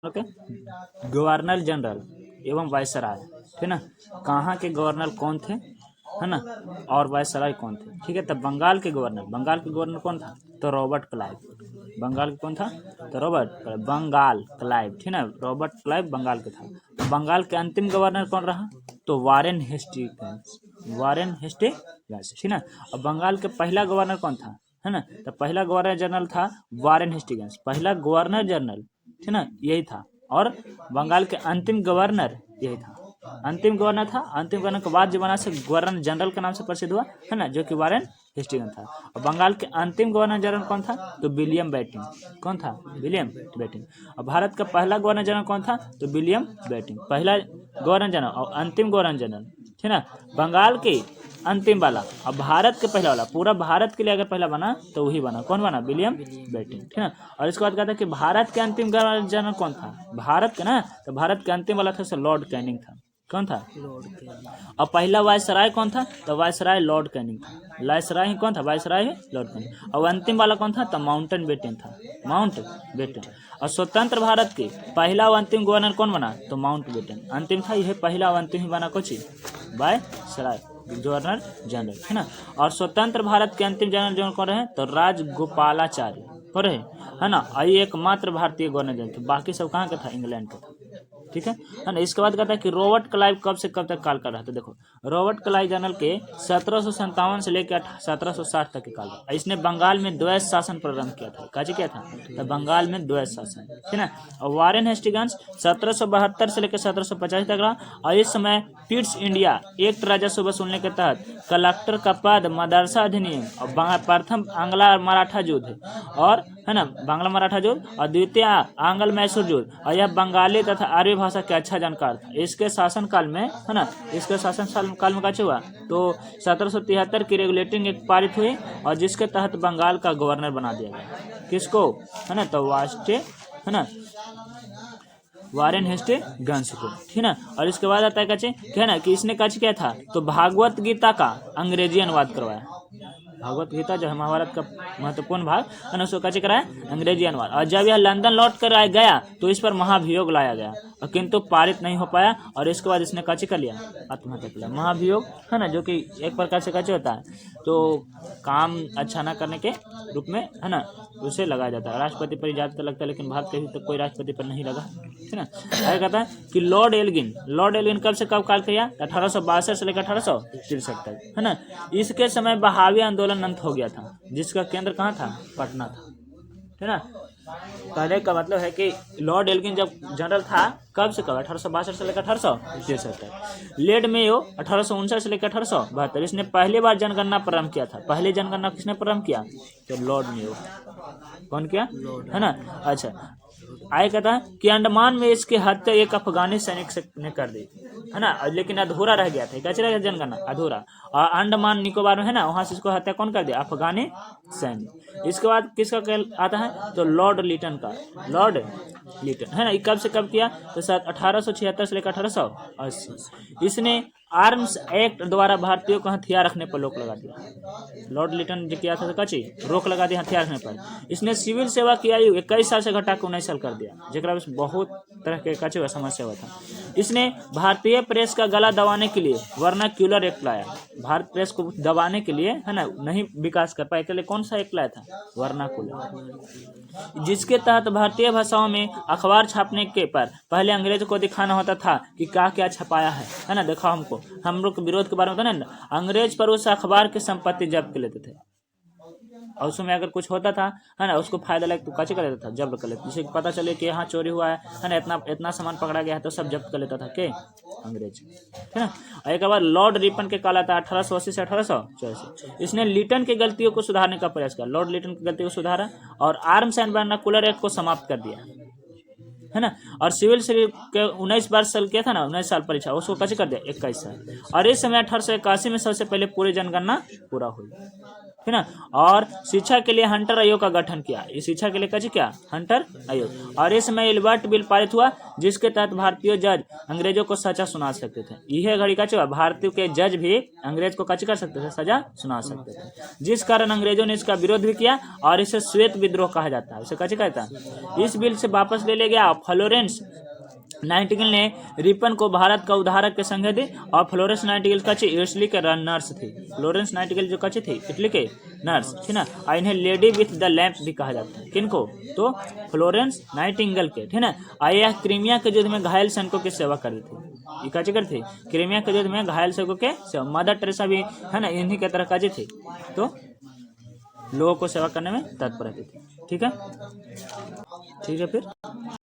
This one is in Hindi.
ओके, गवर्नर जनरल एवं वायसराय, ठीक ना। कहाँ के गवर्नर कौन थे, है ना, और वायसराय कौन थे, ठीक है। तब बंगाल के गवर्नर कौन था, तो रॉबर्ट क्लाइव। बंगाल के कौन था, तो रॉबर्ट क्लाइव, बंगाल क्लाइव, ठीक ना, रॉबर्ट क्लाइव बंगाल के था। तो बंगाल के अंतिम गवर्नर कौन रहा, तो वारेन हेस्टिंग्स, ठीक ना। और बंगाल के पहला गवर्नर कौन था, है ना, तो पहला गवर्नर जनरल था वारेन हेस्टिंग्स, पहला गवर्नर जनरल, ठीक ना, यही था। और बंगाल के अंतिम गवर्नर यही था, अंतिम गवर्नर था। अंतिम गवर्नर के बाद जो बना से गवर्नर जनरल के नाम से प्रसिद्ध हुआ, है ना, जो कि वारेन हेस्टिंग्स था। और बंगाल के अंतिम गवर्नर जनरल कौन था, तो विलियम बेटिंग। कौन था, विलियम बेटिंग। और भारत का पहला गवर्नर जनरल कौन था, तो विलियम बेटिंग, पहला गवर्नर जनरल और अंतिम गवर्नर जनरल, ठीक ना। बंगाल के अंतिम वाला और भारत के पहला वाला, पूरा भारत के लिए अगर पहला बना तो वही बना, कौन बना, विलियम बेटिंग, ठीक है। और इसके बाद कहता है कि भारत के अंतिम गवर्नर जनरल कौन था, भारत के ना, तो भारत के अंतिम वाला था लॉर्ड कैनिंग था। कौन था, और पहला वायसराय कौन था, तो वायसराय लॉर्ड कैनिंग था। वायसराय कौन था, वायसराय लॉर्ड कैनिंग। और अंतिम वाला कौन था, तो माउंटेन बेटन था, माउंट बेटन। और स्वतंत्र भारत के पहला और अंतिम गवर्नर कौन बना, तो माउंट बेटन अंतिम था, यह पहला और अंतिम ही बना कोची, वायसराय गवर्नर जनरल, है ना। और स्वतंत्र भारत के अंतिम जनरल जनरल कौन रहे, तो राजगोपालाचारी कौन रहे, है ना। और ये एकमात्र भारतीय गवर्नर जनरल थे, बाकी सब कहाँ का था, इंग्लैंड का था, ठीक है ना। इसके बाद कहता है कि रॉबर्ट क्लाइव कब से कब तक काल कर रहा था। देखो, रॉबर्ट क्लाइव जनरल के 1757 से लेकर 1760 तक के काल रहा। इसने बंगाल में द्वैत शासन प्रारंभ किया था, काजी किया था, तो बंगाल में द्वैत शासन, ठीक है। और वारेन हेस्टिंग्स 1772 से लेकर 1785 तक रहा। और इस समय पिट्स इंडिया एक्ट राजस्व वसूलने के तहत कलेक्टर का पद, मदरसा अधिनियम और प्रथम आंग्ला मराठा युद्ध, और है ना, बांग्ला मराठा युद्ध, और द्वितीय आंग्ल मैसूर युद्ध, और यह बंगाली तथा आर्य भाषा के अच्छा जानकार था। इसके शासन काल में, है ना, इसके शासन काल में क्या हुआ, तो 1773 की रेगुलेटिंग एक्ट पारित हुई, और जिसके तहत बंगाल का गवर्नर बना दिया गया, किसको, है ना, तो है ना, वारेन हेस्टिंग्स को, ठीक है। और इसके बाद आता है कचे, क्या है ना, कि इसने कच किया था, तो भागवत गीता का अंग्रेजी अनुवाद करवाया। भागवत गीता जो है महाभारत का महत्वपूर्ण भाग है ना, उसको कैसे कराया, अंग्रेजी अनुवाद। और जब यह लंदन लौट कर गया तो इस पर महाभियोग लाया गया, और किंतु पारित नहीं हो पाया। और इसके बाद इसने कैसे कर लिया, आत्महत्या कर लिया। महाभियोग, है ना, जो कि एक प्रकार से कैसे होता है, तो काम अच्छा ना करने के रूप में, है ना, उसे लगाया जाता है। राष्ट्रपति पर ज्यादातर लगता है, लेकिन भारत के भी तो कोई राष्ट्रपति पर नहीं लगा, ठीक है ना। आगे कहता है कि लॉर्ड एल्गिन कब से कब काल किया, 1862 से लेकर 1863 तक, है ना। इसके समय बहावी आंदोलन अंत हो गया था, जिसका केंद्र कहाँ था, पटना था, है ना। कहने का मतलब है कि लॉर्ड एल्गिन जब जनरल था, कब से कब, 1862 से लेकर 1863 तक। लेड मेयो 1859 से लेकर 1872, इसने पहली बार जनगणना प्रारंभ किया था। पहली जनगणना किसने प्रारंभ किया, तो लॉर्ड मेयो। कौन किया, है ना। अच्छा, आगे कहता है कि अंडमान में इसकी हत्या एक अफगानी सैनिक ने कर दी, है ना, लेकिन अधूरा रह गया था, कैसे रह गया जनगणना, अधूरा। और अंडमान निकोबार में, है ना, वहां से इसको हत्या कौन कर दिया, अफगानी सैनिक। इसके बाद किसका आता है, तो लॉर्ड लिटन का, लॉर्ड लिटन, है ना। कब से कब किया, तो 1876 से लेकर 1880। इसने आर्म्स एक्ट द्वारा भारतीयों को हथियार रखने पर रोक लगा दिया। लॉर्ड लिटन जो किया था, तो कची रोक लगा दिया हथियार रखने पर। इसने सिविल सेवा की आयु 21 साल से घटा कर 19 साल कर दिया, जेकरा में बहुत तरह के कचे हुआ समस्या हुआ था। इसने भारतीय प्रेस का गला दबाने के लिए वर्नाक्यूलर एक्ट लाया। भारत प्रेस को दबाने के लिए, है ना, नहीं विकास कर पाए के लिए कौन सा एक्ट लाया था, वर्नाक्यूलर, जिसके तहत भारतीय भाषाओं में अखबार छापने के पर पहले अंग्रेज को दिखाना होता था कि क्या क्या छपाया है ना, दिखाओ हमको, हम लोग के विरोध के बारे में, ना, अंग्रेज पर उस अखबार की संपत्ति जब्त कर लेते थे। और उसमें अगर कुछ होता था, है ना, उसको फायदा लगे तो कैसे कर लेता था, जब्त कर लेता, जिसे पता चले कि यहाँ चोरी हुआ है ना, इतना सामान पकड़ा गया है, तो सब जब्त कर लेता था के अंग्रेज, ठीक है। और एक बार लॉर्ड रिपन के काल आता है 1880 से 1884। इसने लिटन की गलतियों को सुधारने का प्रयास किया, लॉर्ड लिटन की गलती को सुधारा, और आर्म्स एंड वर्नाक्यूलर एक्ट को समाप्त कर दिया, है ना। और सिविल सर्विस के 19 बार साल किया था ना, 19 साल परीक्षा, उसको कैसे कर दिया, 21 साल। और इस समय 1881 में सबसे पहले पूरी जनगणना पूरा हुई, है ना। और शिक्षा के लिए हंटर आयोग का गठन किया, ये शिक्षा के लिए कची क्या, हंटर आयोग। और इस समय एल्बर्ट बिल पारित हुआ जिसके तहत भारतीय जज अंग्रेजों को सजा सुना सकते थे। यह घड़ी कची हुआ, भारतीय के जज भी अंग्रेज को कची कर सकते थे, सजा सुना सकते थे, जिस कारण अंग्रेजों ने इसका विरोध भी किया और इसे श्वेत विद्रोह कहा जाता है, इसे कची कहता है। इस बिल से वापस ले लिया गया। फ्लोरेंस नाइटिंगेल ने रिपन को भारत का उद्धारक के संज्ञा दी। और फ्लोरेंस नाइटिंगेल कची इटली के नर्स थी, फ्लोरेंस नाइटिंगेल जो कची थी इटली के नर्स थी ना। और इन्हें लेडी विथ द लैंप भी कहा जाता है, किनको, तो फ्लोरेंस नाइटिंगेल के, ठीक ना। और यह क्रीमिया के युद्ध में घायल सैनिकों की सेवा कर रही थी, ये कची करती थी, क्रीमिया के युद्ध में घायल सैनिकों के सेवा। मदर टेरेसा भी है ना इन्हीं के तरह कची थी, तो लोगों को सेवा करने में तत्पर रहती थी। ठीक है, ठीक है फिर।